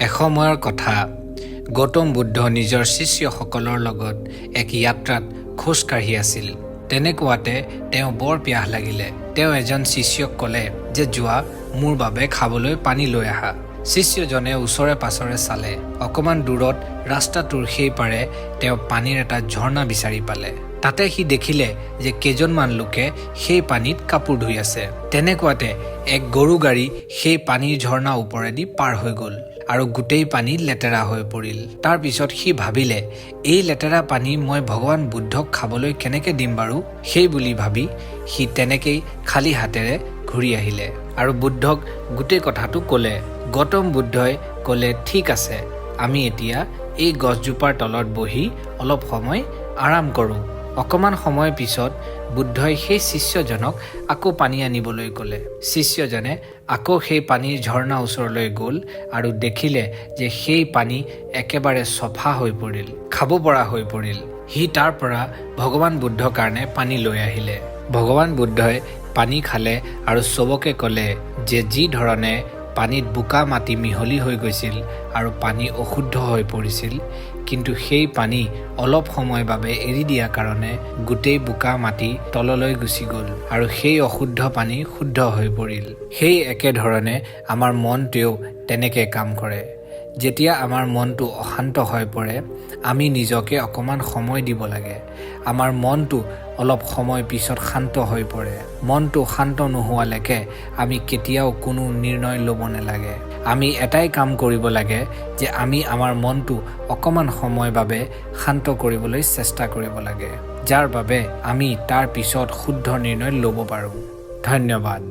এসময়ৰ কথা গৌতম বুদ্ধ নিজৰ শিষ্যসকলৰ লগত এক যাত্ৰাত খোজ কাঢ়ি আছিল। তেনেকুৱাতে তেওঁ বৰ পিয়াহ লাগিলে। তেওঁ এজন শিষ্যক ক'লে যে যোৱা মোৰ বাবে খাবলৈ পানী লৈ আহা। শিষ্যজনে ওচৰে পাছৰে চালে। অকণমান দূৰত ৰাস্তাটোৰ সেই পাৰে তেওঁ পানীৰ এটা ঝৰ্ণা বিচাৰি পালে। তাতে সি দেখিলে যে কেইজনমান লোকে সেই পানীত কাপোৰ ধুই আছে। তেনেকুৱাতে এক গৰু গাড়ী সেই পানীৰ ঝৰ্ণা ওপৰেদি পাৰ হৈ গ'ল আৰু গোটেই পানী লেতেৰা হৈ পৰিল। তাৰ পিছত সি ভাবিলে এই লেতেৰা পানী মই ভগৱান বুদ্ধক খাবলৈ কেনেকে দিম বাৰু? সেই বুলি ভাবি সি তেনেকেই খালী হাতেৰে ঘূৰি আহিলে আৰু বুদ্ধক গোটেই কথাটো ক'লে। গৌতম বুদ্ধই ক'লে ঠিক আছে, আমি এতিয়া এই গছজোপাৰ তলত বহি অলপ সময় আৰাম কৰোঁ। অকণমান সময় পিছত বুদ্ধই সেই শিষ্যজনক আকৌ পানী আনিবলৈ ক'লে। শিষ্যজনে আকৌ সেই পানীৰ ঝৰ্ণা ওচৰলৈ গ'ল আৰু দেখিলে যে সেই পানী একেবাৰে চফা হৈ পৰিল, খাব পৰা হৈ পৰিল। সি তাৰ পৰা ভগৱান বুদ্ধৰ কাৰণে পানী লৈ আহিলে। ভগৱান বুদ্ধই পানী খালে আৰু চবকে ক'লে যে যি ধৰণে পানীত বোকা মাটি মিহলি হৈ গৈছিল আৰু পানী অশুদ্ধ হৈ পৰিছিল, কিন্তু সেই পানী অলপ সময় বাবে এৰি দিয়াৰ কাৰণে গোটেই বোকা মাটি তললৈ গুচি গ'ল আৰু সেই অশুদ্ধ পানী শুদ্ধ হৈ পৰিল। সেই একেধৰণে আমাৰ মনটোৱেও তেনেকৈ কাম কৰে। যেতিয়া আমাৰ মনটো অশান্ত হৈ পৰে, আমি নিজকে অকণমান সময় দিব লাগে। আমাৰ মনটো অলপ সময় পিছত শান্ত হৈ পৰে। মনটো শান্ত নোহোৱালৈকে আমি কেতিয়াও কোনো নিৰ্ণয় ল'ব নালাগে। আমি এটাই কাম কৰিব লাগে যে আমি আমাৰ মনটো অকণমান সময় বাবে শান্ত কৰিবলৈ চেষ্টা কৰিব লাগে, যাৰ বাবে আমি তাৰ পিছত শুদ্ধ নিৰ্ণয় ল'ব পাৰোঁ। ধন্যবাদ।